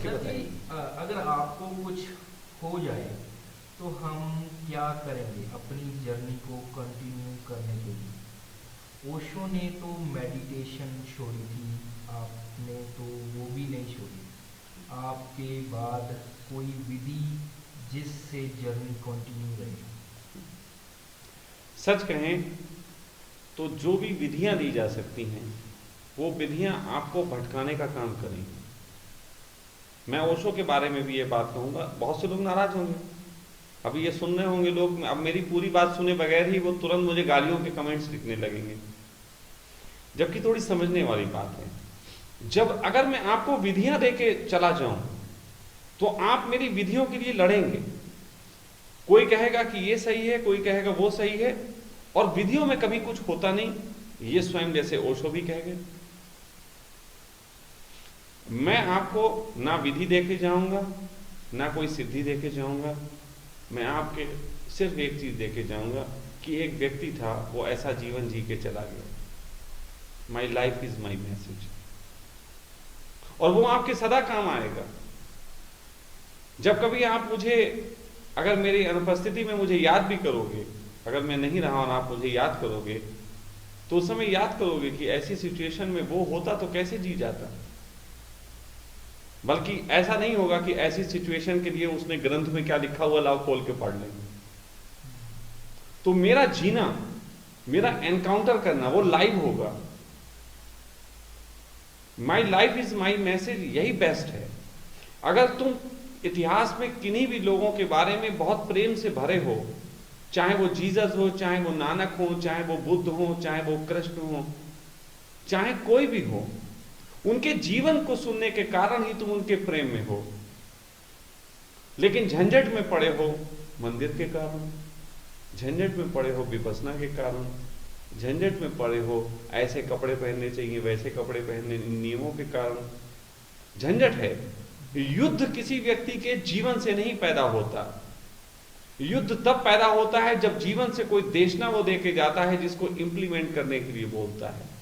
Okay sir जी, बताइए। अगर आपको कुछ हो जाए तो हम क्या करेंगे अपनी जर्नी को कंटिन्यू करने के लिए? ओशो ने तो मेडिटेशन छोड़ी थी, आपने तो वो भी नहीं छोड़ी। आपके बाद कोई विधि जिससे जर्नी कंटिन्यू रहे? सच कहें तो जो भी विधियां दी जा सकती हैं वो विधियां आपको भटकाने का काम करेंगी। मैं ओशो के बारे में भी ये बात कहूंगा, बहुत से लोग नाराज होंगे, अभी ये सुन रहे होंगे लोग, अब मेरी पूरी बात सुने बगैर ही वो तुरंत मुझे गालियों के कमेंट्स लिखने लगेंगे, जबकि थोड़ी समझने वाली बात है। जब अगर मैं आपको विधियां देके चला जाऊं तो आप मेरी विधियों के लिए लड़ेंगे। कोई कहेगा कि ये सही है, कोई कहेगा वो सही है, और विधियों में कभी कुछ होता नहीं, ये स्वयं जैसे ओशो भी कह गए। मैं आपको ना विधि देके जाऊंगा ना कोई सिद्धि देके जाऊंगा, मैं आपके सिर्फ एक चीज देके जाऊंगा कि एक व्यक्ति था, वो ऐसा जीवन जी के चला गया। My life is my message, और वो आपके सदा काम आएगा। जब कभी आप मुझे, अगर मेरी अनुपस्थिति में मुझे याद भी करोगे, अगर मैं नहीं रहा और आप मुझे याद करोगे, तो उस समय याद करोगे कि ऐसी सिचुएशन में वो होता तो कैसे जी जाता। बल्कि ऐसा नहीं होगा कि ऐसी सिचुएशन के लिए उसने ग्रंथ में क्या लिखा हुआ लाओ खोल के पढ़ लेंगे। तो मेरा जीना, मेरा एनकाउंटर करना वो लाइव होगा। My life is my message, यही बेस्ट है। अगर तुम इतिहास में किन्हीं भी लोगों के बारे में बहुत प्रेम से भरे हो, चाहे वो जीसस हो, चाहे वो नानक हो, चाहे वो बुद्ध हो, चाहे वो कृष्ण हो, चाहे कोई भी हो, उनके जीवन को सुनने के कारण ही तुम उनके प्रेम में हो। लेकिन झंझट में पड़े हो मंदिर के कारण, झंझट में पड़े हो विपश्यना के कारण, झंझट में पड़े हो ऐसे कपड़े पहनने चाहिए वैसे कपड़े पहनने, नियमों के कारण झंझट है। युद्ध किसी व्यक्ति के जीवन से नहीं पैदा होता। युद्ध तब पैदा होता है जब जीवन से कोई देशना वो देके जाता है जिसको इंप्लीमेंट करने के लिए बोलता है।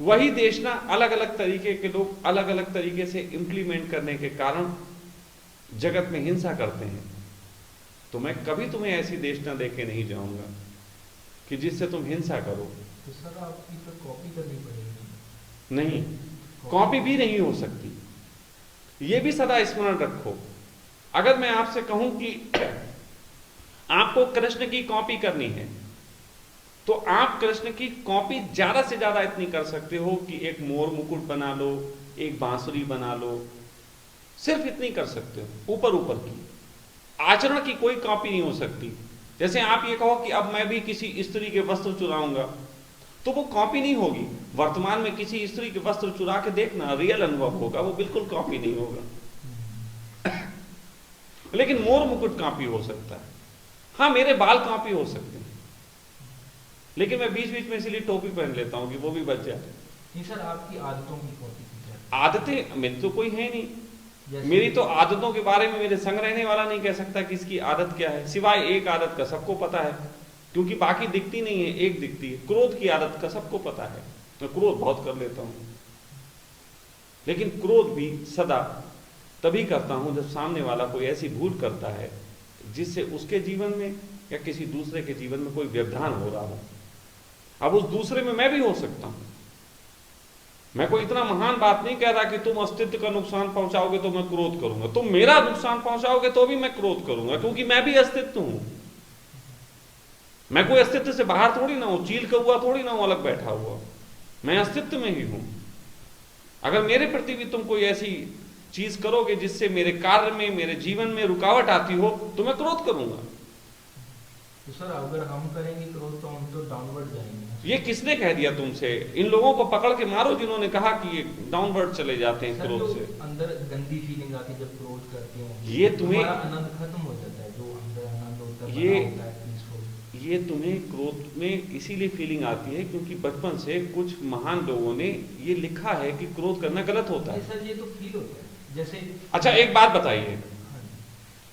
वही देशना अलग अलग तरीके के लोग अलग अलग तरीके से इंप्लीमेंट करने के कारण जगत में हिंसा करते हैं। तो मैं कभी तुम्हें ऐसी देशना देके नहीं जाऊंगा कि जिससे तुम हिंसा करो। तो सर आपकी तो कॉपी करनी पड़ेगी। नहीं, कॉपी भी नहीं हो सकती, ये भी सदा स्मरण रखो। अगर मैं आपसे कहूं कि आपको कृष्ण की कॉपी करनी है, तो आप कृष्ण की कॉपी ज्यादा से ज्यादा इतनी कर सकते हो कि एक मोर मुकुट बना लो, एक बांसुरी बना लो, सिर्फ इतनी कर सकते हो, ऊपर ऊपर की। आचरण की कोई कॉपी नहीं हो सकती। जैसे आप ये कहो कि अब मैं भी किसी स्त्री के वस्त्र चुराऊंगा, तो वो कॉपी नहीं होगी। वर्तमान में किसी स्त्री के वस्त्र चुरा के देखना, रियल अनुभव होगा, वो बिल्कुल कॉपी नहीं होगा। लेकिन मोर मुकुट कॉपी हो सकता है, हाँ मेरे बाल कॉपी हो सकते हैं, लेकिन मैं बीच बीच में इसलिए टोपी पहन लेता हूं कि वो भी बच जाए। नहीं सर, आपकी आदतों की कॉपी की जाए। आदतें मेरी तो कोई है नहीं, जैसे मेरी तो आदतों के बारे में मेरे संग रहने वाला नहीं कह सकता कि इसकी आदत क्या है, सिवाय एक आदत का सबको पता है, क्योंकि बाकी दिखती नहीं है, एक दिखती है। क्रोध की आदत का सबको पता है, मैं क्रोध बहुत कर लेता हूं, लेकिन क्रोध भी सदा तभी करता हूं जब सामने वाला कोई ऐसी भूल करता है जिससे उसके जीवन में या किसी दूसरे के जीवन में कोई व्यवधान हो रहा हो। अब उस दूसरे में मैं भी हो सकता हूं। मैं कोई इतना महान बात नहीं कह रहा कि तुम अस्तित्व का नुकसान पहुंचाओगे तो मैं क्रोध करूंगा, तुम मेरा नुकसान पहुंचाओगे तो भी मैं क्रोध करूंगा, क्योंकि मैं भी अस्तित्व हूं। मैं कोई अस्तित्व से बाहर थोड़ी ना हूं, चील कौआ थोड़ी ना हूं अलग बैठा हुआ, मैं अस्तित्व में ही हूं। अगर मेरे प्रति भी तुम कोई ऐसी चीज करोगे जिससे मेरे कार्य में, मेरे जीवन में रुकावट आती हो, तो मैं क्रोध करूंगा। तो सर अगर हम करेंगे क्रोध तो हम तो डाउनवर्ड जाएंगे। ये किसने कह दिया तुमसे? इन लोगों को पकड़ के मारो जिन्होंने कहा कि ये डाउनवर्ड चले जाते हैं सर क्रोध जो से। अंदर गंदी फीलिंग आती है जब क्रोध करते हैं, ये तुम्हें, हमारा आनंद खत्म हो जाता है, जो अंदर आनंद होता है, ये बना होता है पीसफुल। ये तुम्हें क्रोध में इसीलिए फीलिंग आती है क्योंकि बचपन से कुछ महान लोगों ने ये लिखा है कि क्रोध करना गलत होता है। सर ये तो फील होता है जैसे। अच्छा एक बात बताइए,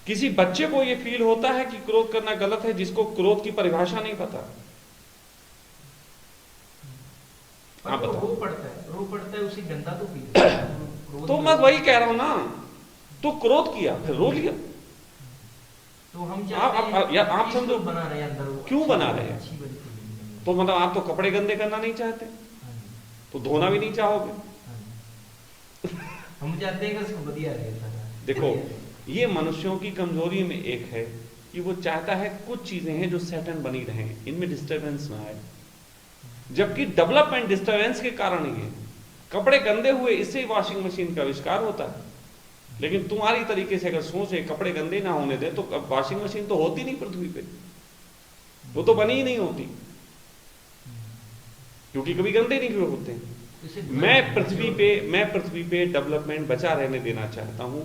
किसी बच्चे को ये फील होता है कि क्रोध करना गलत है जिसको क्रोध की परिभाषा नहीं पता? आप बताओ। रो पड़ता है उसे गंदा तो फील होता है। तो मैं वही कह रहा हूं ना, तो क्रोध किया, फिर रो लिया। तो हम यार आप समझो, बना रहे हैं अंदर, क्यों बना रहे हैं? अच्छी बड़ी फीलिंग नहीं है। तो मतलब आप तो कपड़े गंदे करना नहीं चाहते, हाँ जी, तो धोना भी नहीं चाहोगे। हाँ जी। हम चाहते हैं कि उसको बढ़िया रहे सारा। देखो, बढ़िया रहे। ये मनुष्यों की कमजोरी में एक है कि वो चाहता है कुछ चीजें हैं जो सेट एंड बनी रहें, इनमें डिस्टरबेंस ना आए। जबकि डेवलपमेंट डिस्टरबेंस के कारण ही है। कपड़े गंदे हुए, इससे वॉशिंग मशीन का आविष्कार होता है। लेकिन तुम्हारी तरीके से अगर सोचे कपड़े गंदे ना होने दें, तो वॉशिंग मशीन तो होती नहीं पृथ्वी पे, वो तो बनी ही नहीं होती, क्योंकि कभी गंदे नहीं हुए होते हैं। मैं पृथ्वी पे डेवलपमेंट बचा रहने देना चाहता हूं,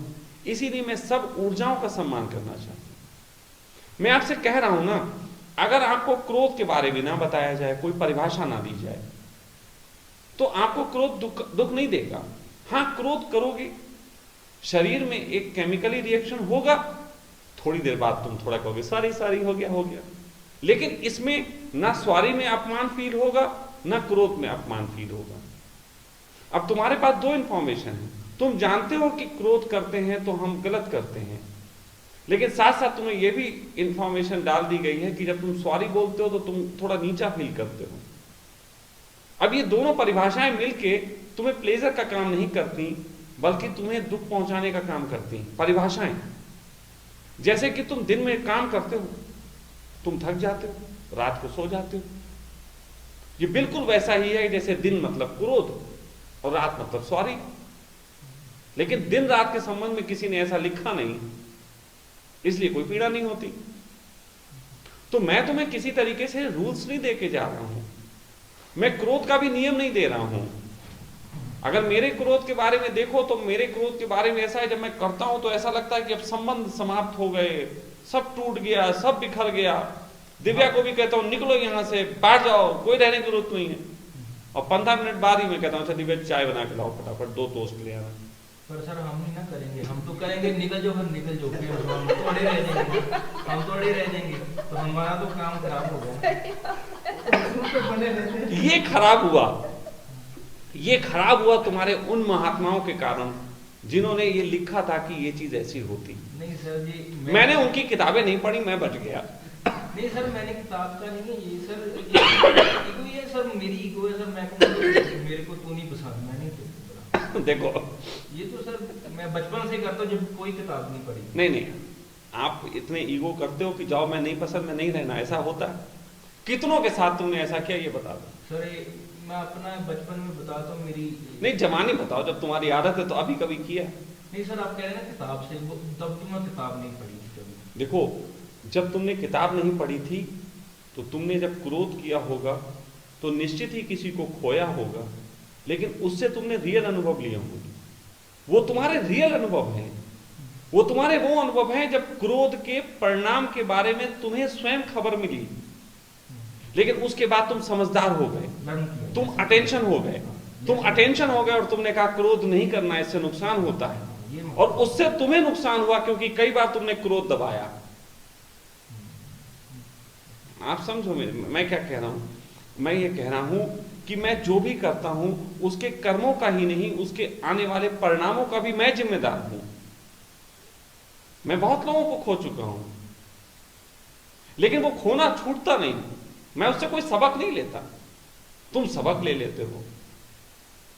इसीलिए मैं सब ऊर्जाओं का सम्मान करना चाहता हूं। मैं आपसे कह रहा हूं ना, अगर आपको क्रोध के बारे में ना बताया जाए, कोई परिभाषा ना दी जाए, तो आपको क्रोध दुख नहीं देगा। हां, क्रोध करोगे, शरीर में एक केमिकली रिएक्शन होगा, थोड़ी देर बाद तुम थोड़ा कहोगे सॉरी सॉरी, हो गया। लेकिन इसमें ना सॉरी में अपमान फील होगा, ना क्रोध में अपमान फील होगा। अब तुम्हारे पास दो इंफॉर्मेशन है, तुम जानते हो कि क्रोध करते हैं तो हम गलत करते हैं, लेकिन साथ साथ तुम्हें यह भी इंफॉर्मेशन डाल दी गई है कि जब तुम सॉरी बोलते हो तो तुम थोड़ा नीचा फील करते हो। अब ये दोनों परिभाषाएं मिलके तुम्हें प्लेजर का काम नहीं करती, बल्कि तुम्हें दुख पहुंचाने का काम करती हैं। परिभाषाएं जैसे कि तुम दिन में काम करते हो, तुम थक जाते हो, रात को सो जाते हो, ये बिल्कुल वैसा ही है जैसे दिन मतलब क्रोध और रात मतलब सॉरी। लेकिन दिन रात के संबंध में किसी ने ऐसा लिखा नहीं, इसलिए कोई पीड़ा नहीं होती। तो मैं तुम्हें किसी तरीके से रूल्स नहीं दे के जा रहा हूं, मैं क्रोध का भी नियम नहीं दे रहा हूं। अगर मेरे क्रोध के बारे में देखो तो मेरे क्रोध के बारे में ऐसा है, जब मैं करता हूं तो ऐसा लगता है कि अब संबंध समाप्त हो गए, सब टूट गया, सब बिखर गया। दिव्या को भी कहता हूं निकलो यहां से, बैठ जाओ, कोई रहने की जरूरत नहीं है। और 15 मिनट बाद ही मैं कहता हूं अच्छा दिव्या चाय बना के लाओ, फटाफट 2 टोस्ट ले आना। पर सर हम नहीं ना करेंगे, हम तो करेंगे निकल जाओ, फिर निकल जाओ, फिर हम थोड़े रह जाएंगे, हम थोड़े रह जाएंगे, तो हमारा तो काम खराब हो गया। ये खराब हुआ तुम्हारे उन महात्माओं के कारण जिन्होंने ये लिखा था कि ये चीज ऐसी होती। नहीं सर जी, मैंने उनकी किताबें नहीं पढ़ी, मैं बच गया। नहीं सर, मैंने किताब का नहीं है ये सर, ईगो ये सर, मेरी ईगो है सर। मेरे को तो नहीं पसंद, मैं नहीं तो देखो, ये तो सर मैं बचपन से करता हूँ, जब कोई किताब नहीं पढ़ी। नहीं, आप इतने ईगो करते हो कि जाओ मैं नहीं पसंद, मैं नहीं रहना, ऐसा होता है? कितनों के साथ तुमने ऐसा किया, ये बता दो सर। मैं अपना बचपन में बताता हूँ, मेरी नहीं जवानी बताओ, जब तुम्हारी आदत है तो अभी कभी किया? नहीं सर, आप कह रहे हैं ना किताब से, तब तो मैं किताब नहीं पढ़ी थी कभी। देखो, जब तुमने किताब नहीं पढ़ी थी तो तुमने जब क्रोध किया होगा तो निश्चित ही किसी को खोया होगा, लेकिन उससे तुमने रियल अनुभव लिए होंगे। वो तुम्हारे रियल अनुभव हैं, वो तुम्हारे वो अनुभव हैं जब क्रोध के परिणाम के बारे में तुम्हें स्वयं खबर मिली, लेकिन उसके बाद तुम समझदार हो गए, तुम अटेंशन हो गए, और तुमने कहा क्रोध नहीं करना, इससे नुकसान होता है। और उससे तुम्हें नुकसान हुआ क्योंकि कई बार तुमने क्रोध दबाया। आप समझो मैं क्या कह रहा हूं? मैं ये कह रहा हूं कि मैं जो भी करता हूं उसके कर्मों का ही नहीं, उसके आने वाले परिणामों का भी मैं जिम्मेदार हूं। मैं बहुत लोगों को खो चुका हूं, लेकिन वो खोना छूटता नहीं, मैं उससे कोई सबक नहीं लेता। तुम सबक ले लेते हो।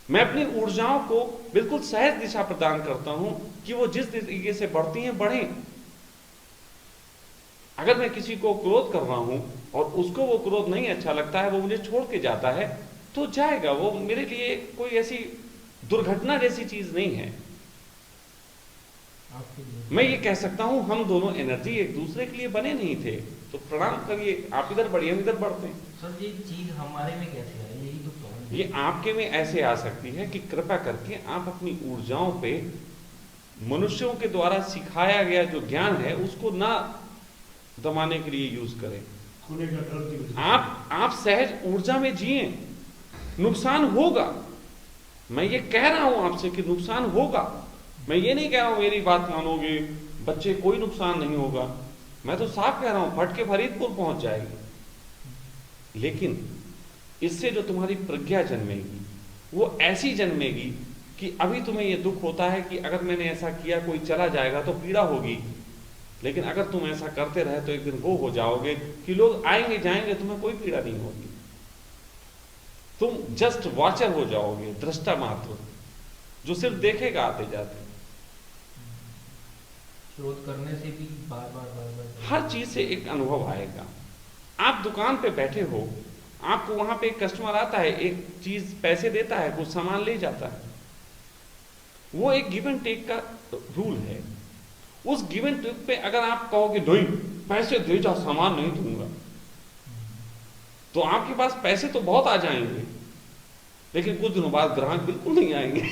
मैं अपनी ऊर्जाओं को बिल्कुल सहज दिशा प्रदान करता हूं कि वो जिस तरीके से बढ़ती हैं बढ़ें। अगर मैं किसी को क्रोध कर रहा हूं और उसको वो क्रोध नहीं अच्छा लगता है, वो मुझे छोड़ के जाता है, तो जाएगा, वो मेरे लिए कोई ऐसी दुर्घटना जैसी चीज नहीं है। मैं ये कह सकता हूं हम दोनों एनर्जी एक दूसरे के लिए बने नहीं थे, तो प्रणाम करिए, आप इधर बढ़िए, हम इधर बढ़ते हैं। सर ये चीज हमारे में कैसे आई, यही तो प्रॉब्लम है। ये आपके में ऐसे आ सकती है कि कृपया करके आप अपनी ऊर्जाओं पे मनुष्यों के द्वारा सिखाया गया जो ज्ञान है उसको ना दबाने के लिए यूज करें। आप सहज ऊर्जा में जिए। नुकसान होगा, मैं ये कह रहा हूं आपसे कि नुकसान होगा। मैं ये नहीं कह रहा हूं मेरी बात मानोगे, बच्चे कोई नुकसान नहीं होगा। मैं तो साफ कह रहा हूं फट के फरीदपुर पहुंच जाएगी, लेकिन इससे जो तुम्हारी प्रज्ञा जन्मेगी वो ऐसी जन्मेगी कि अभी तुम्हें ये दुख होता है कि अगर मैंने ऐसा किया कोई चला जाएगा तो पीड़ा होगी, लेकिन अगर तुम ऐसा करते रहे तो एक दिन वो हो जाओगे कि लोग आएंगे जाएंगे, तुम्हें कोई पीड़ा नहीं होगी, तुम जस्ट वॉचर हो जाओगे, दृष्टा मात्र, जो सिर्फ देखेगा आते जाते। शोध करने से भी बार बार हर चीज से एक अनुभव आएगा। आप दुकान पे बैठे हो, आपको वहां पे एक कस्टमर आता है, एक चीज पैसे देता है, कुछ सामान ले जाता है, वो एक गिव एंड टेक का रूल है। उस गिव एंड टेक पे अगर आप कहोगे नहीं पैसे दे जा, सामान नहीं दूंगा, तो आपके पास पैसे तो बहुत आ जाएंगे, लेकिन कुछ दिनों बाद ग्राहक बिल्कुल नहीं आएंगे।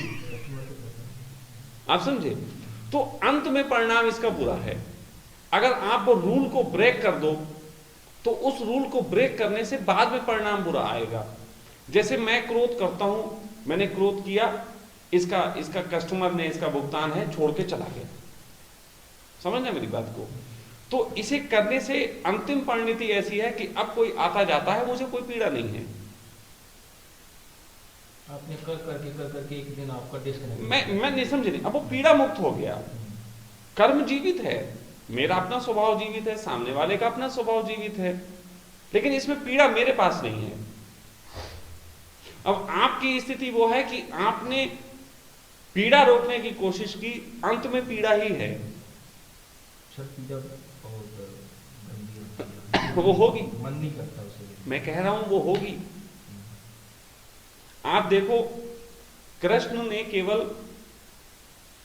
आप समझे? तो अंत में परिणाम इसका बुरा है। अगर आप वो रूल को ब्रेक कर दो तो उस रूल को ब्रेक करने से बाद में परिणाम बुरा आएगा। जैसे मैं क्रोध करता हूं, मैंने क्रोध किया, इसका कस्टमर ने इसका भुगतान है, छोड़ के चला गया, समझना मेरी बात को। तो इसे करने से अंतिम परिणति ऐसी है कि अब कोई आता जाता है, मुझे कोई पीड़ा नहीं है। आपने कर करके एक दिन आपका डिस्कनेक्ट, मैं नहीं समझे नहीं, अब वो पीड़ा मुक्त हो गया। कर्म जीवित है, मेरा अपना स्वभाव जीवित है, सामने वाले का अपना स्वभाव जीवित है, लेकिन इसमें पीड़ा मेरे पास नहीं है। अब आपकी स्थिति वो है कि आपने पीड़ा रोकने की कोशिश की, अंत में पीड़ा ही है। पीड़ा बहुत गंभीर वो होगी, मन नहीं करता उसे, मैं कह रहा हूं वो होगी। आप देखो, कृष्ण ने केवल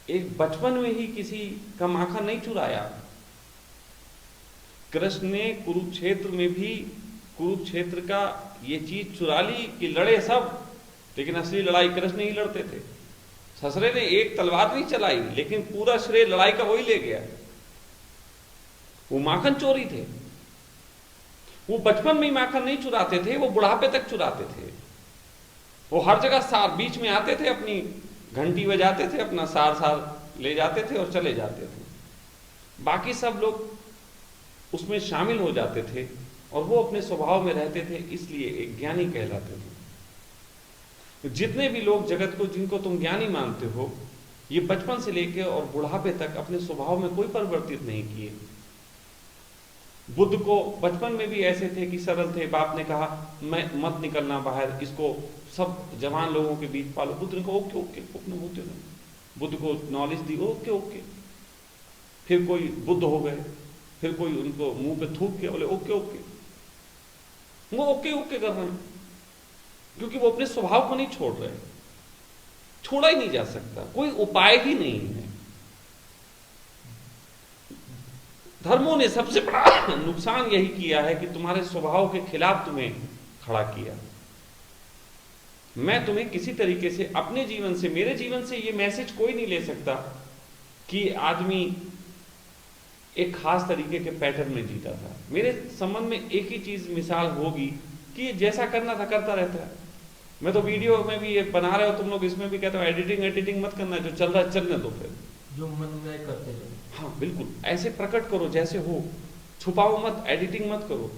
एक बचपन में ही किसी का माखन नहीं चुराया। कृष्ण ने कुरुक्षेत्र में भी कुरुक्षेत्र का ये चीज चुरा ली कि लड़े सब, लेकिन असली लड़ाई कृष्ण ही लड़ते थे। ससुरे ने एक तलवार नहीं चलाई, लेकिन पूरा श्रेय लड़ाई का वही ले गया। वो माखन चोरी थे। वो बचपन में ही माखन नहीं चुराते थे, वो बुढ़ापे तक चुराते थे। वो हर जगह सार बीच में आते थे, अपनी घंटी बजाते थे, अपना सार सार ले जाते थे और चले जाते थे। बाकी सब लोग उसमें शामिल हो जाते थे और वो अपने स्वभाव में रहते थे, इसलिए एक ज्ञानी कहलाते थे। तो जितने भी लोग जगत को, जिनको तुम ज्ञानी मानते हो, ये बचपन से लेकर और बुढ़ापे तक अपने स्वभाव में कोई परिवर्तित नहीं किए। बुद्ध को बचपन में भी ऐसे थे कि सरल थे। बाप ने कहा मैं मत निकलना बाहर, इसको सब जवान लोगों के बीच पालो। बुद्ध ने कहा ओके ओके, अपने होते रहे। बुद्ध को नॉलेज दी, ओके ओके। फिर कोई बुद्ध हो गए, फिर कोई उनको मुंह पे थूक के बोले ओके ओके। वो ओके ओके कर रहे हैं क्योंकि वो अपने स्वभाव को नहीं छोड़ रहे। छोड़ा ही नहीं जा सकता, कोई उपाय ही नहीं है। धर्मों ने सबसे बड़ा नुकसान यही किया है कि तुम्हारे स्वभाव के खिलाफ तुम्हें खड़ा किया। मैं तुम्हें किसी तरीके से अपने जीवन से, मेरे जीवन से ये मैसेज कोई नहीं ले सकता कि आदमी एक खास तरीके के पैटर्न में जीता था। मेरे संबंध में एक ही चीज मिसाल होगी कि जैसा करना था करता रहता है। मैं तो वीडियो में भी ये बना रहे हो तुम लोग, इसमें भी कहते हो एडिटिंग मत करना, जो चल रहा है चलने दो, फिर जो मन में करते जाओ। हाँ बिल्कुल, ऐसे प्रकट करो जैसे हो, छुपाओ मत, एडिटिंग मत करो।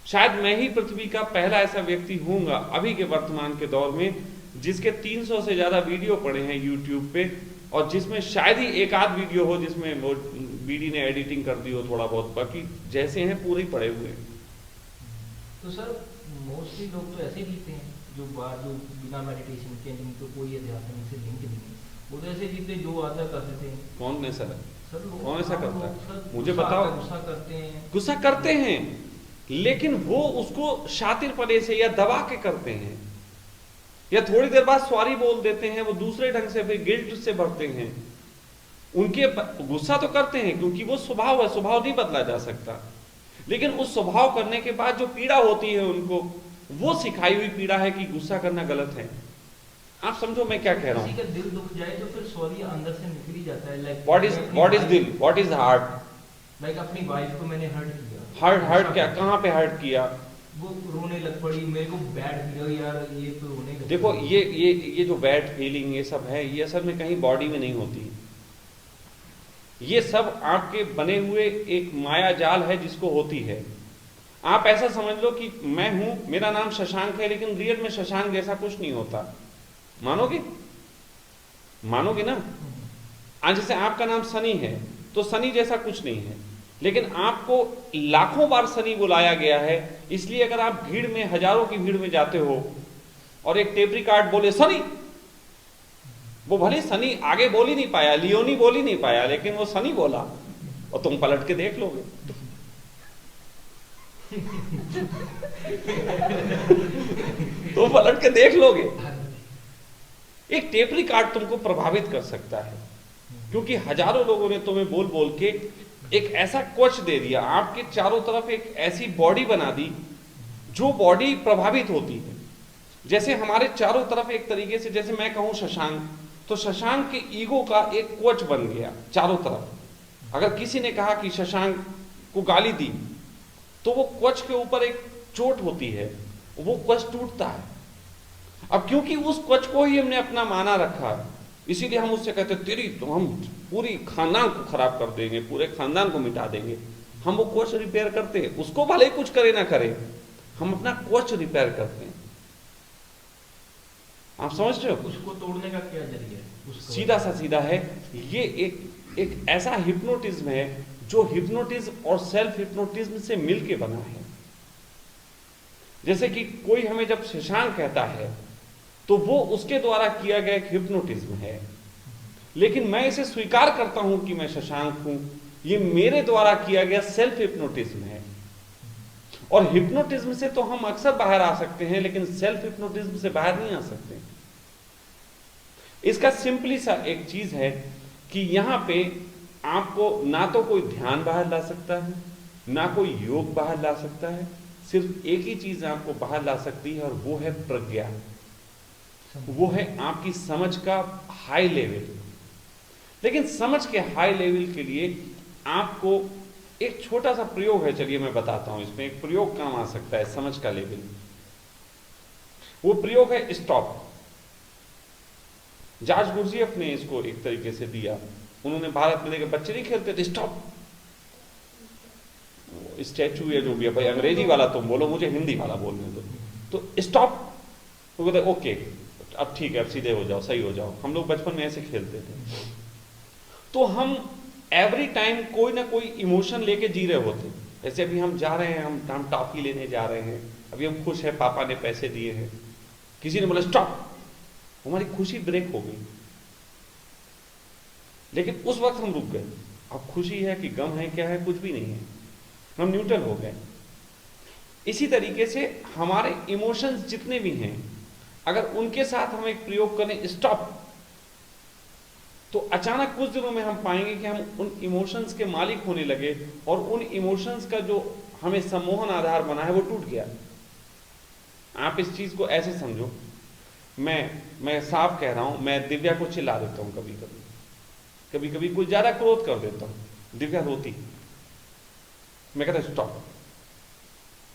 शायद मैं ही पृथ्वी का पहला ऐसा व्यक्ति हूँगा अभी के वर्तमान के दौर में जिसके 300 से ज्यादा वीडियो पड़े हैं यूट्यूब पे, और जिसमें शायद ही एक आध वीडियो हो जिसमें वो बीडी ने एडिटिंग कर दी हो थोड़ा बहुत, बाकी जैसे हैं पूरे ही पड़े हुए हैं। तो सर मोस्टली लोग तो ऐसे जीते हैं जो बिना मेडिटेशन के, जिनको कोई अध्यात्म से लिंक नहीं है, वो तो ऐसे जीते जो आता करते थे। कौन ऐसा है? सर कौन ऐसा करता है? मुझे बताओ। गुस्सा करते हैं, लेकिन वो उसको शातिरपने से या दबा के करते हैं, या थोड़ी देर बाद सॉरी बोल देते हैं, वो दूसरे ढंग से फिर गिल्ट से भरते हैं। उनके गुस्सा तो करते हैं क्योंकि वो स्वभाव है, स्वभाव नहीं बदला जा सकता, लेकिन उस स्वभाव करने के बाद जो पीड़ा होती है उनको, वो सिखाई हुई पीड़ा है कि गुस्सा करना गलत है। आप समझो मैं क्या कह रहा हूँ। किसी का दिल दुख जाए तो फिर सॉरी अंदर से निकल ही जाता है। लाइक व्हाट इज दिल, व्हाट इज हार्ट? लाइक अपनी वाइफ को मैंने हर्ट किया। हर्ट क्या, कहाँ पे हर्ट किया? वो रोने लग पड़ी, मेरे को बैड फील यार, ये तो रोने लग। देखो ये जो बैड फीलिंग ये सब है, ये असल में कहीं बॉडी में नहीं होती। ये सब आपके बने हुए एक माया जाल है जिसको होती है। आप ऐसा समझ लो कि मैं हूं, मेरा नाम शशांक है, लेकिन रियल में शशांक जैसा कुछ नहीं होता। मानोगे? मानोगे ना? आज जैसे आपका नाम सनी है, तो सनी जैसा कुछ नहीं है, लेकिन आपको लाखों बार सनी बुलाया गया है, इसलिए अगर आप भीड़ में, हजारों की भीड़ में जाते हो और एक टेप रिकॉर्ड बोले सनी, वो भले सनी आगे बोल ही नहीं पाया, लियोनी बोल ही नहीं पाया, लेकिन वो सनी बोला और तुम पलट के देख लोगे। तुम पलट के देख लोगे। एक टेप रिकॉर्ड तुमको प्रभावित कर सकता है, क्योंकि हजारों लोगों ने तुम्हें बोल बोल के एक ऐसा कोच दे दिया, आपके चारों तरफ एक ऐसी बॉडी बना दी जो बॉडी प्रभावित होती है। जैसे हमारे चारों तरफ एक तरीके से, जैसे मैं कहूं शशांक, तो शशांक के ईगो का एक कोच बन गया चारों तरफ। अगर किसी ने कहा कि शशांक को गाली दी, तो वो कोच के ऊपर एक चोट होती है, वो कोच टूटता है। अब क्योंकि उस कोच को ही हमने अपना माना रखा, इसीलिए हम उससे कहते तेरी तो हम पूरी खानदान को खराब कर देंगे, पूरे खानदान को मिटा देंगे। हम वो कोच रिपेयर करते हैं, उसको भले ही कुछ करे ना करे, हम अपना कोच रिपेयर करते हैं। आप समझ रहे हो? उसको तोड़ने का क्या जरिया है? सीधा सा सीधा है, ये एक ऐसा हिप्नोटिज्म है जो हिप्नोटिज्म और सेल्फ हिप्नोटिज्म से मिलके बना है। जैसे कि कोई हमें जब शशांक कहता है, तो वो उसके द्वारा किया गया एक हिप्नोटिज्म है, लेकिन मैं इसे स्वीकार करता हूं कि मैं शशांक हूं, ये मेरे द्वारा किया गया सेल्फ हिप्नोटिज्म है। और हिप्नोटिज्म से तो हम अक्सर बाहर आ सकते हैं, लेकिन सेल्फ हिप्नोटिज्म से बाहर नहीं आ सकते। इसका सिंपली सा एक चीज है कि यहां पे आपको ना तो कोई ध्यान बाहर ला सकता है, ना कोई योग बाहर ला सकता है, सिर्फ एक ही चीज आपको बाहर ला सकती है, और वो है प्रज्ञा, वो है आपकी समझ का हाई लेवल। लेकिन समझ के हाई लेवल के लिए आपको एक छोटा सा प्रयोग है, चलिए मैं बताता हूं, इसमें एक प्रयोग काम आ सकता है समझ का लेवल। वो प्रयोग है स्टॉप। जॉर्ज गुरजीएफ ने इसको एक तरीके से दिया। उन्होंने भारत में देखा बच्चे नहीं खेलते थे, स्टॉप, स्टैचू या जो भी है, भाई अंग्रेजी वाला तुम बोलो, मुझे हिंदी वाला बोलने दो, तो स्टॉप। तो कहते ओके, अब ठीक है, अब सीधे हो जाओ, सही हो जाओ। हम लोग बचपन में ऐसे खेलते थे। तो हम एवरी टाइम कोई ना कोई इमोशन लेके जी रहे होते। जैसे अभी हम जा रहे हैं, हम टॉफी लेने जा रहे हैं, अभी हम खुश है, पापा ने पैसे दिए हैं, किसी ने बोला स्टॉप, हमारी खुशी ब्रेक हो गई। लेकिन उस वक्त हम रुक गए। अब खुशी है कि गम है, क्या है, कुछ भी नहीं है, हम न्यूट्रल हो गए। इसी तरीके से हमारे इमोशंस जितने भी हैं, अगर उनके साथ हम एक प्रयोग करें स्टॉप, तो अचानक कुछ दिनों में हम पाएंगे कि हम उन इमोशंस के मालिक होने लगे, और उन इमोशंस का जो हमें सम्मोहन आधार बना है वो टूट गया। आप इस चीज को ऐसे समझो, मैं साफ कह रहा हूं, मैं दिव्या को चिल्ला देता हूं, कभी कभी कभी कभी कोई ज्यादा क्रोध कर देता हूं, दिव्या रोती, मैं कहता हूं स्टॉप,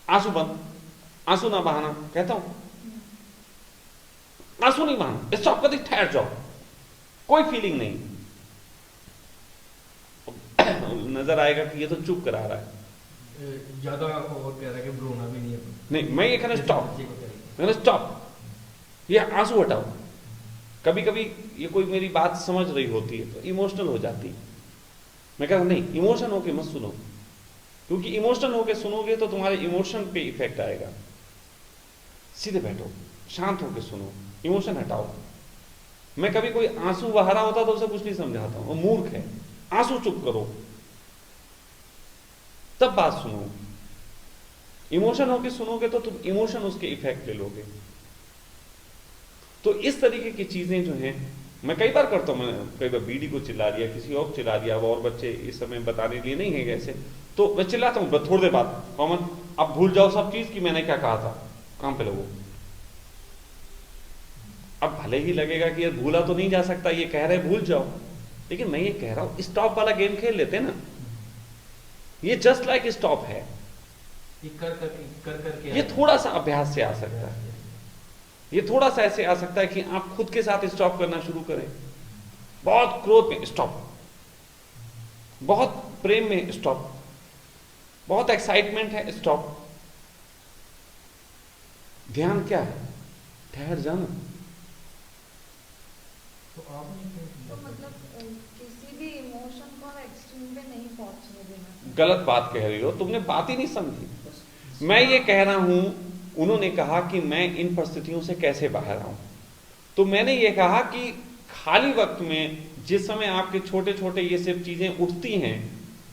आंसू बंद, आंसू ना बहाना, कहता हूं आंसू नहीं बहाना, स्टॉप कर दी, ठहर जाओ, कोई फीलिंग नहीं। नजर आएगा कि ये तो चुप करा रहा है, ज्यादा और कह रहा है कि रोना भी नहीं है। नहीं, मैं ये कहना स्टॉप, स्टॉप, ये आंसू हटाओ। कभी कभी ये कोई मेरी बात समझ रही होती है तो इमोशनल हो जाती है, मैं कहता नहीं, इमोशन होके मत सुनो, क्योंकि इमोशनल होके सुनोगे तो तुम्हारे इमोशन पे इफेक्ट आएगा। सीधे बैठो, शांत होके सुनो, इमोशन हटाओ। मैं कभी कोई आंसू बहा रहा होता तो उसे कुछ नहीं समझाता हूं, वो मूर्ख है, आंसू चुप करो, तब बात सुनो। इमोशन होके सुनोगे तो तुम इमोशन उसके इफेक्ट ले लोगे। तो इस तरीके की चीजें जो हैं मैं कई बार करता हूं। मैं कई बार बीडी को चिल्ला दिया, किसी और को चिल्ला दिया, और बच्चे इस समय बताने के लिए नहीं है ऐसे, तो मैं चिल्लाता हूं थोड़ी देर बाद, कॉमन, अब भूल जाओ सब चीज कि मैंने क्या कहा था, काम पे लगो। अब भले ही लगेगा कि यार भूला तो नहीं जा सकता, ये कह रहे भूल जाओ, लेकिन मैं ये कह रहा हूं स्टॉप वाला गेम खेल लेते ना, ये जस्ट लाइक स्टॉप है। ये कर ये थोड़ा सा अभ्यास से आ सकता है, ये थोड़ा सा ऐसे आ सकता है कि आप खुद के साथ स्टॉप करना शुरू करें। बहुत क्रोध में स्टॉप, बहुत प्रेम में स्टॉप, बहुत एक्साइटमेंट है स्टॉप। ध्यान क्या है? ठहर जाना, तो आपने क्यों तो किया? मतलब किसी भी इमोशन को हम एक्सट्रीम पे नहीं पहुंचने देना। गलत बात कह रही हो, तुमने बात ही नहीं समझी। मैं ये कह रहा हूं, उन्होंने कहा कि मैं इन परिस्थितियों से कैसे बाहर आऊं, तो मैंने ये कहा कि खाली वक्त में जिस समय आपके छोटे छोटे ये सब चीजें उठती हैं,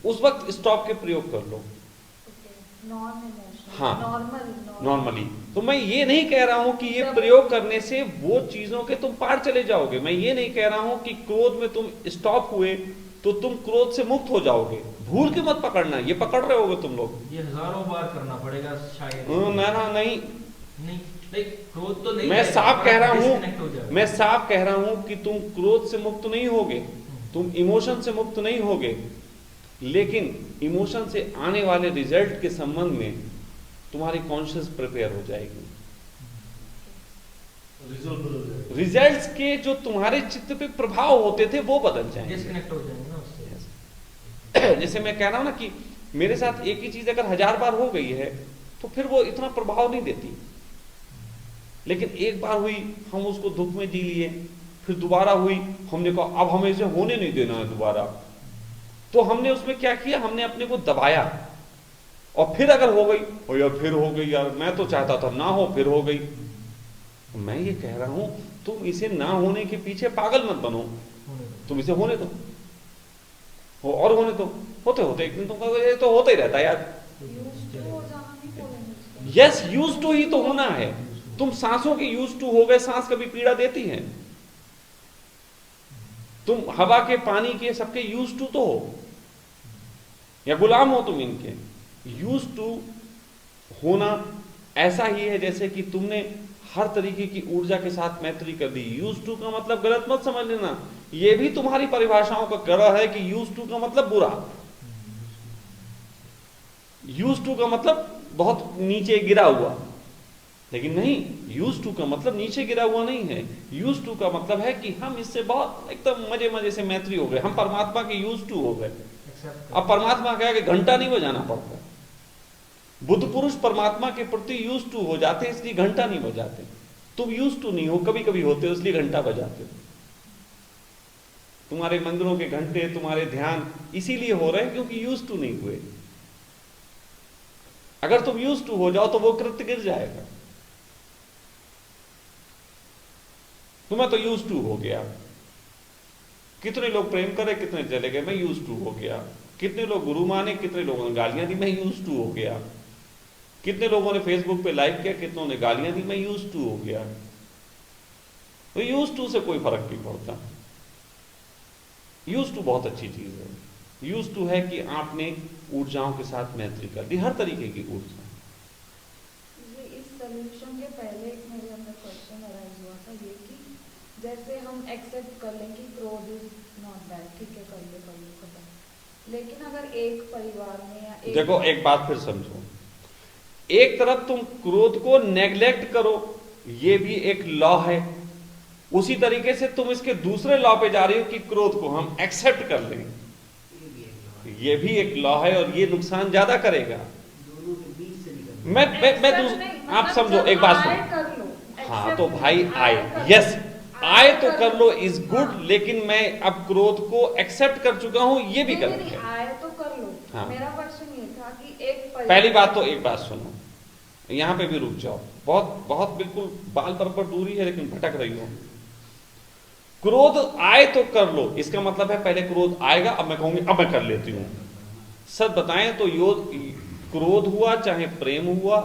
उस वक्त स्टॉप के प्रयोग कर लो। नॉन इमोशनल, हाँ, नॉर्मल नॉर्मली। तो मैं ये नहीं कह रहा हूं कि ये प्रयोग करने से वो चीजों के तुम पार चले जाओगे। मैं ये नहीं कह रहा हूं कि क्रोध में तुम स्टॉप हुए तो तुम क्रोध से मुक्त हो जाओगे। भूल के मत पकड़ना, ये पकड़ रहे होगे तुम लोग। ये हजारों बार करना पड़ेगा शायद। ना नहीं, नहीं क्रोध तो नहीं, मैं साफ कह रहा disconnect हो हूं, जाएगा। मैं साफ कह रहा हूं कि तुम क्रोध से मुक्त नहीं होगे, तुम इमोशन से मुक्त नहीं होगे, लेकिन इमोशन से आने वाले रिजल्ट के संबंध में तुम्हारी कॉन्शियस प्रिपेयर हो जाएगी। रिजल्ट्स के जो तुम्हारे चित्त पे प्रभाव होते थे वो बदल जाएंगे, डिस्कनेक्ट हो जाएंगे ना उससे। जैसे मैं कह रहा हूं ना कि मेरे साथ एक ही चीज अगर 1000 बार हो गई है तो फिर वो इतना प्रभाव नहीं देती, लेकिन एक बार हुई, हम उसको दुख में जी लिए, फिर दोबारा हुई, हमने कहा अब हमें इसे होने नहीं देना है दोबारा, तो हमने उसमें क्या किया, हमने अपने को दबाया, और फिर अगर हो गई, ओ यार फिर हो गई, यार मैं तो चाहता था ना हो, फिर हो गई। मैं ये कह रहा हूं तुम इसे ना होने के पीछे पागल मत बनो, तुम इसे होने दो, और होने दो, होते होते एक दिन तुम कहोगे ये तो होता ही रहता है यार। यस, यूज टू ही तो होना है। तुम सांसों के यूज टू हो गए, सांस कभी पीड़ा देती है? तुम हवा के, पानी के, सबके यूज टू तो हो, या गुलाम हो तुम इनके। यूज टू होना ऐसा ही है जैसे कि तुमने हर तरीके की ऊर्जा के साथ मैत्री कर दी। यूज टू का मतलब गलत मत समझ लेना, यह भी तुम्हारी परिभाषाओं का ग्रह है कि यूज टू का मतलब बुरा, यूज टू का मतलब बहुत नीचे गिरा हुआ, लेकिन नहीं, यूज टू का मतलब नीचे गिरा हुआ नहीं है। यूज टू का मतलब है कि हम इससे बहुत एकदम मजे मजे से मैत्री हो गए, हम परमात्मा के यूज टू हो गए। अब परमात्मा का घंटा नहीं बजाना पड़ता। बुद्ध पुरुष परमात्मा के प्रति यूज टू हो जाते हैं, इसलिए घंटा नहीं बजाते। तुम यूज टू नहीं हो, कभी कभी होते हो इसलिए घंटा बजाते हो। तुम्हारे मंदिरों के घंटे, तुम्हारे ध्यान इसीलिए हो रहे हैं क्योंकि यूज टू नहीं हुए। अगर तुम यूज टू हो जाओ तो वो कृत्य गिर जाएगा। तुम्हें तो यूज टू हो गया, कितने लोग प्रेम करे, कितने चले गए, मैं यूज टू हो गया। कितने लोग गुरु माने, कितने लोगों ने गालियां दी, मैं यूज टू हो गया। कितने लोगों ने फेसबुक पे लाइक किया, कितनों ने गालियां दी, मैं यूज टू हो गया। तो यूज टू से कोई फर्क नहीं पड़ता। यूज टू बहुत अच्छी चीज है। यूज टू है कि आपने ऊर्जाओं के साथ मैत्री कर दी, हर तरीके की ऊर्जा। इस सॉल्यूशन के पहले एक मेरे अंदर क्वेश्चन अराइज हुआ था, ये कि जैसे हम एक्सेप्ट कर लें कि क्रोध इज नॉट बैड, ठीक है, कर लो खत्म, लेकिन अगर एक परिवार में या देखो एक बात फिर समझो, एक तरफ तुम क्रोध को नेग्लेक्ट करो, ये भी एक लॉ है, उसी तरीके से तुम इसके दूसरे लॉ पे जा रही हो कि क्रोध को हम एक्सेप्ट कर लें, ये भी एक लॉ है और ये नुकसान ज्यादा करेगा। आप समझो, एक बात सुनो। हाँ तो भाई आए, यस आए तो कर लो, इज गुड, लेकिन मैं अब क्रोध को एक्सेप्ट कर चुका हूं, ये भी गलत है। आए तो कर लो। हाँ। मेरा क्वेश्चन ये था कि एक पहली बात तो एक बात सुनो, यहां पे भी रुक जाओ, बहुत बहुत बिल्कुल बाल बराबर दूरी है लेकिन भटक रही हो। क्रोध आए तो कर लो, इसका मतलब है पहले क्रोध आएगा, अब मैं कहूंगी अब मैं कर लेती हूं। सच बताएं तो क्रोध हुआ चाहे प्रेम हुआ,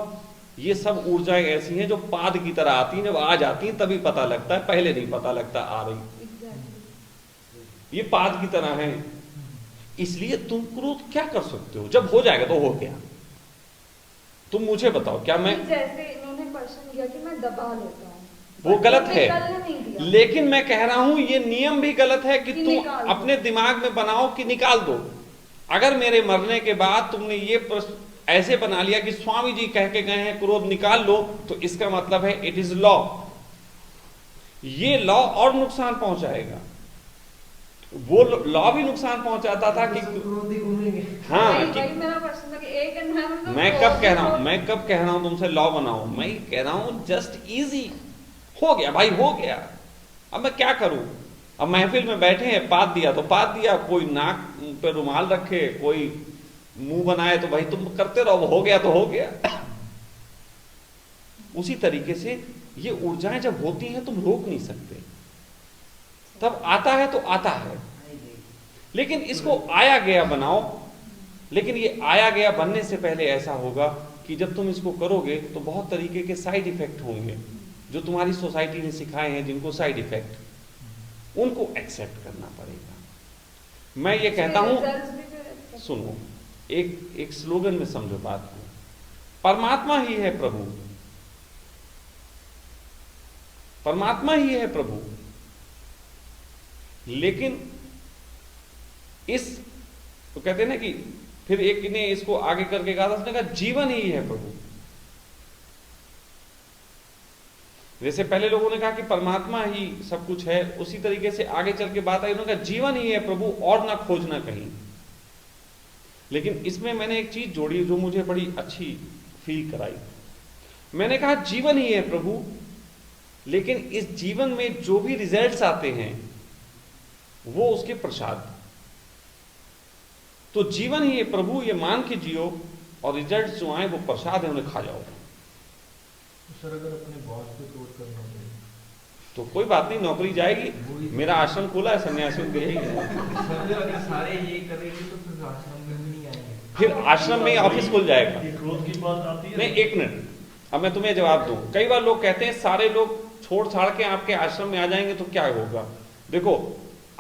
ये सब ऊर्जाएं ऐसी हैं जो पाद की तरह आती हैं, जब आ जाती हैं तभी पता लगता है, पहले नहीं पता लगता आ रही। ये पाद की तरह है, इसलिए तुम क्रोध क्या कर सकते हो, जब हो जाएगा तो हो गया। तुम मुझे बताओ, क्या मैं, जैसे इन्होंने क्वेश्चन किया कि मैं दबा लेता हूँ, वो गलत है, लेकिन मैं कह रहा हूं ये नियम भी गलत है कि तुम अपने दिमाग में बनाओ कि निकाल दो। अगर मेरे मरने के बाद तुमने ये प्रश्न ऐसे बना लिया कि स्वामी जी कह के गए हैं क्रोध निकाल लो, तो इसका मतलब है इट इज लॉ। ये लॉ और नुकसान पहुंचाएगा। वो लॉ भी नुकसान पहुंचाता था कि हाँ कि मेरा प्रश्न था कि एक मैं कब कह रहा हूं तुमसे लॉ बनाओ, मैं कह रहा हूं जस्ट इजी, हो गया भाई हो गया, अब मैं क्या करूं, अब महफिल में बैठे हैं, पात दिया तो पात दिया, कोई नाक पे रुमाल रखे, कोई मुंह बनाए, तो भाई तुम करते रहो, हो गया तो हो गया। उसी तरीके से ये ऊर्जाएं जब होती हैं तुम रोक नहीं सकते, तब आता है तो आता है, लेकिन इसको आया गया बनाओ। लेकिन ये आया गया बनने से पहले ऐसा होगा कि जब तुम इसको करोगे तो बहुत तरीके के साइड इफेक्ट होंगे, जो तुम्हारी सोसाइटी ने सिखाए हैं, जिनको साइड इफेक्ट, उनको एक्सेप्ट करना पड़ेगा। मैं ये कहता हूं, सुनो, एक स्लोगन में समझो बात को, परमात्मा ही है प्रभु, परमात्मा ही है प्रभु। लेकिन इस तो कहते हैं ना कि फिर एक ने इसको आगे करके कहा था, उसने कहा जीवन ही है प्रभु। जैसे पहले लोगों ने कहा कि परमात्मा ही सब कुछ है, उसी तरीके से आगे चल के बात आई, उन्होंने कहा जीवन ही है प्रभु और ना खोजना कहीं। लेकिन इसमें मैंने एक चीज जोड़ी जो मुझे बड़ी अच्छी फील कराई। मैंने कहा जीवन ही है प्रभु, लेकिन इस जीवन में जो भी रिजल्ट्स आते हैं वो उसके प्रसाद। तो जीवन ही है प्रभु, ये मान के जियो, और रिजल्ट्स जो आए वो प्रसाद है, उन्हें खा जाओ। सर अगर अपने बॉस पे क्रोध करना हो तो कोई बात नहीं, नौकरी जाएगी। मेरा आश्रम खुला है, सन्यासियों के यही है। अगर सारे ये करेंगे तो फिर आश्रम में भी नहीं आएंगे, फिर आश्रम में ही ऑफिस खुल जाएगा। क्रोध की बात आती है। नहीं, एक मिनट, अब मैं तुम्हें जवाब दूं। कई बार लोग कहते हैं सारे लोग छोड़ छाड़ के आपके आश्रम में आ जाएंगे तो क्या होगा। देखो,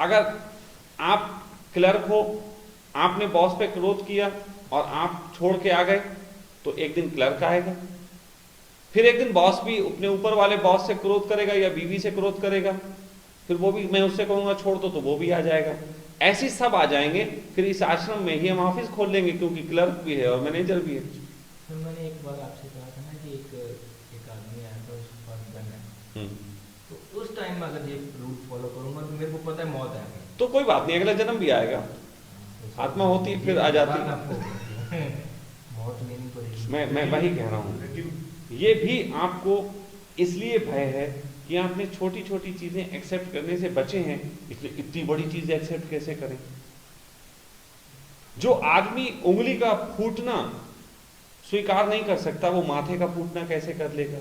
अगर आप क्लर्क हो, आपने बॉस पे क्रोध किया और आप छोड़ के आ गए, तो एक दिन क्लर्क आएगा, फिर एक दिन बॉस भी अपने ऊपर वाले बॉस से क्रोध करेगा या बीवी से क्रोध करेगा, फिर वो भी, मैं उससे कहूंगा छोड़ दो तो वो भी आ जाएगा। ऐसे सब आ जाएंगे। फिर इस आश्रम में ही हम ऑफिस खोल लेंगे, क्योंकि क्लर्क भी है और मैनेजर भी है। सर मैंने एक बार आपसे कहा था ना कि एक आदमी आया था, उसके पास गन है, तो उस टाइम में अगर ये रूल फॉलो करूंगा तो मेरे को पता है मौत आएगा, तो कोई बात नहीं, अगला जन्म भी आएगा, आत्मा होती है फिर आ जाती है। मौत लेनी पड़ेगी। मैं वही कह रहा हूं, लेकिन ये भी आपको इसलिए भय है कि आपने छोटी छोटी चीजें एक्सेप्ट करने से बचे हैं, इसलिए इतनी बड़ी चीज एक्सेप्ट कैसे करें। जो आदमी उंगली का फूटना स्वीकार नहीं कर सकता, वो माथे का फूटना कैसे कर लेगा।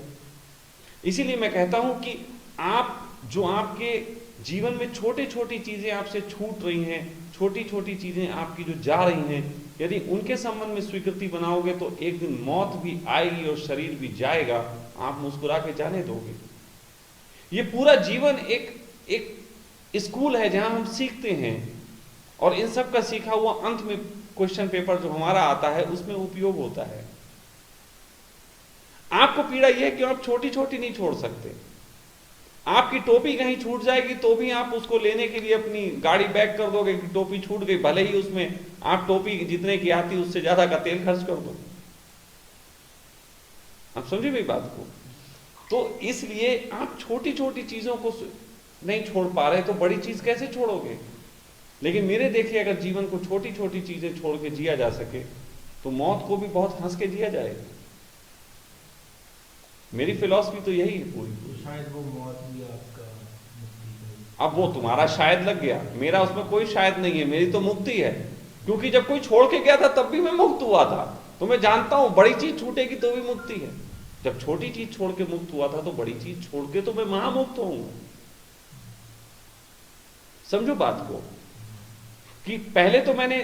इसीलिए मैं कहता हूं कि आप जो आपके जीवन में छोटी छोटी चीजें आपसे छूट रही हैं, छोटी छोटी चीजें आपकी जो जा रही हैं, यदि उनके संबंध में स्वीकृति बनाओगे तो एक दिन मौत भी आएगी और शरीर भी जाएगा, आप मुस्कुरा के जाने दोगे। ये पूरा जीवन एक स्कूल है जहां हम सीखते हैं, और इन सब का सीखा हुआ अंत में क्वेश्चन पेपर जो हमारा आता है उसमें उपयोग होता है। आपको पीड़ा यह है कि आप छोटी छोटी नहीं छोड़ सकते। आपकी टोपी कहीं छूट जाएगी तो भी आप उसको लेने के लिए अपनी गाड़ी बैक कर दोगे कि टोपी छूट गई, भले ही उसमें आप टोपी जितने की आती उससे ज्यादा का तेल खर्च कर दो। आप समझे मेरी बात को। तो इसलिए आप छोटी छोटी चीजों को नहीं छोड़ पा रहे तो बड़ी चीज कैसे छोड़ोगे। लेकिन मेरे देखिए, अगर जीवन को छोटी छोटी चीजें छोड़ के जिया जा सके तो मौत को भी बहुत हंस के जिया जाएगा। मेरी फिलॉसफी तो यही है पूरी। तो शायद वो मौत भी आपका मुक्ति है। अब वो तुम्हारा शायद लग गया, मेरा उसमें कोई शायद नहीं है, मेरी तो मुक्ति है। क्योंकि जब कोई छोड़ के गया था तब भी मैं मुक्त हुआ था, तो मैं जानता हूं बड़ी चीज छूटेगी तो भी मुक्ति है। जब छोटी चीज छोड़ के मुक्त हुआ था तो बड़ी चीज छोड़ के तो मैं महामुक्त होऊंगा। समझो बात को कि पहले तो मैंने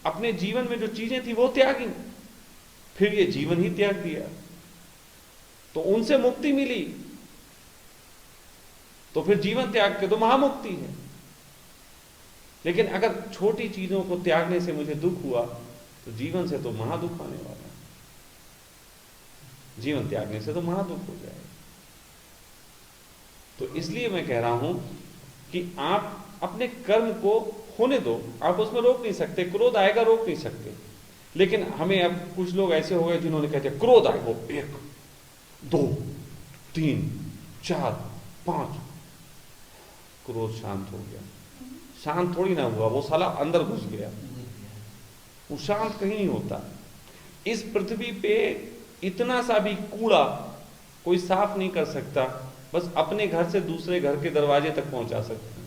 अपने जीवन में जो चीजें थी वो त्यागी, फिर ये जीवन ही त्याग दिया तो उनसे मुक्ति मिली, तो फिर जीवन त्याग के तो महामुक्ति है। लेकिन अगर छोटी चीजों को त्यागने से मुझे दुख हुआ तो जीवन से तो महादुख आने वाला है। जीवन त्यागने से तो महादुख हो जाएगा। तो इसलिए मैं कह रहा हूं कि आप अपने कर्म को होने दो, आप उसमें रोक नहीं सकते। क्रोध आएगा, रोक नहीं सकते। लेकिन हमें अब कुछ लोग ऐसे हो गए जिन्होंने कहते क्रोध आए वो 1 2 3 4 5 क्रोध शांत हो गया। शांत थोड़ी ना हुआ, वो साला अंदर घुस गया। वो शांत कहीं नहीं होता। इस पृथ्वी पे इतना सा भी कूड़ा कोई साफ नहीं कर सकता, बस अपने घर से दूसरे घर के दरवाजे तक पहुंचा सकता है।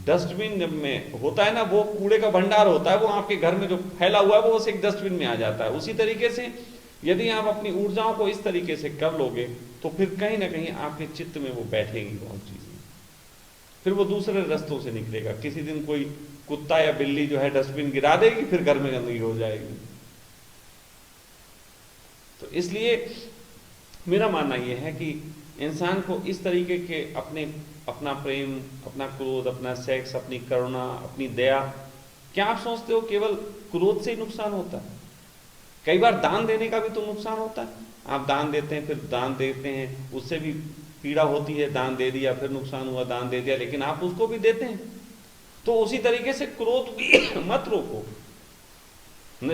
डस्टबिन जब में होता है ना, वो कूड़े का भंडार होता है, वो आपके घर में जो फैला हुआ है वो उस एक डस्टबिन में आ जाता है। उसी तरीके से यदि आप अपनी ऊर्जाओं को इस तरीके से कर लोगे तो फिर कहीं ना कहीं आपके चित्त में वो बैठेगी बहुत चीजें, फिर वो दूसरे रास्तों से निकलेगा। किसी दिन कोई कुत्ता या बिल्ली जो है डस्टबिन गिरा देगी, फिर घर में गंदगी हो जाएगी। तो इसलिए मेरा मानना यह है कि इंसान को इस तरीके के अपना प्रेम, अपना क्रोध, अपना सेक्स, अपनी करुणा, अपनी दया, क्या आप सोचते हो केवल क्रोध से ही नुकसान होता है? कई बार दान देने का भी तो नुकसान होता है। आप दान देते हैं, फिर दान देते हैं, उससे भी पीड़ा होती है, दान दे दिया फिर नुकसान हुआ, दान दे दिया, लेकिन आप उसको भी देते हैं। तो उसी तरीके से क्रोध भी मत रोको।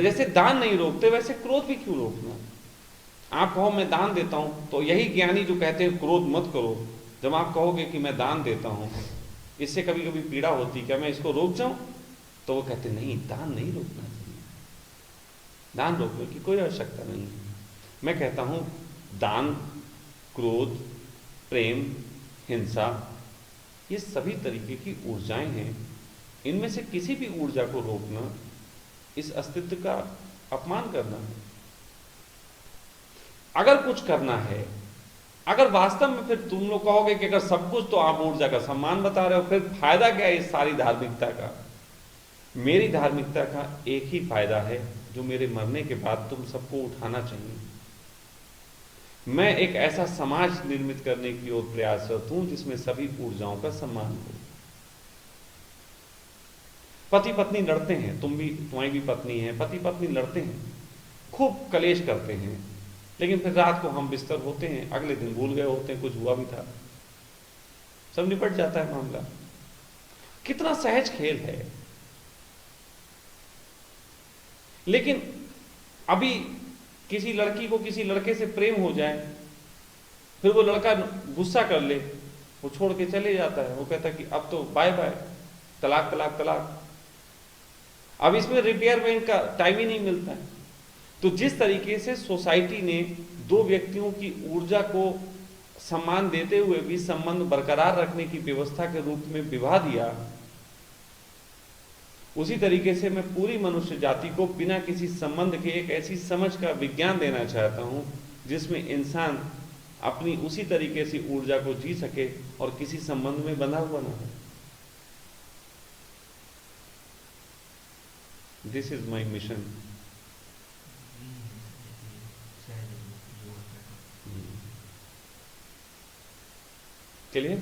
जैसे दान नहीं रोकते वैसे क्रोध भी क्यों रोकना? आप कहो मैं दान देता हूं, तो यही ज्ञानी जो कहते हैं क्रोध मत करो, जब आप कहोगे कि मैं दान देता हूं, इससे कभी कभी पीड़ा होती, क्या मैं इसको रोक जाऊं? तो वो कहते नहीं, दान नहीं रोकना चाहिए, दान रोकने की कोई आवश्यकता नहीं है। मैं कहता हूं दान, क्रोध, प्रेम, हिंसा, ये सभी तरीके की ऊर्जाएं हैं। इनमें से किसी भी ऊर्जा को रोकना इस अस्तित्व का अपमान करना है। अगर कुछ करना है, अगर वास्तव में, फिर तुम लोग कहोगे कि अगर सब कुछ, तो आप ऊर्जा का सम्मान बता रहे हो, फिर फायदा क्या है इस सारी धार्मिकता का? मेरी धार्मिकता का एक ही फायदा है जो मेरे मरने के बाद तुम सबको उठाना चाहिए। मैं एक ऐसा समाज निर्मित करने की ओर प्रयासरत हूं जिसमें सभी ऊर्जाओं का सम्मान हो। पति पत्नी लड़ते हैं, तुम्हारी भी पत्नी है, पति पत्नी लड़ते हैं, खूब कलेश करते हैं, लेकिन फिर रात को हम बिस्तर होते हैं, अगले दिन भूल गए होते हैं कुछ हुआ भी था, सब निपट जाता है मामला। कितना सहज खेल है। लेकिन अभी किसी लड़की को किसी लड़के से प्रेम हो जाए, फिर वो लड़का गुस्सा कर ले, वो छोड़ के चले जाता है, वो कहता है कि अब तो बाय बाय, तलाक तलाक तलाक। अब इसमें रिपेयरमेंट का टाइम ही नहीं मिलता है। तो जिस तरीके से सोसाइटी ने दो व्यक्तियों की ऊर्जा को सम्मान देते हुए भी संबंध बरकरार रखने की व्यवस्था के रूप में विवाह दिया, उसी तरीके से मैं पूरी मनुष्य जाति को बिना किसी संबंध के एक ऐसी समझ का विज्ञान देना चाहता हूं जिसमें इंसान अपनी उसी तरीके से ऊर्जा को जी सके और किसी संबंध में बंधा हुआ ना हो। This is my mission. Clear?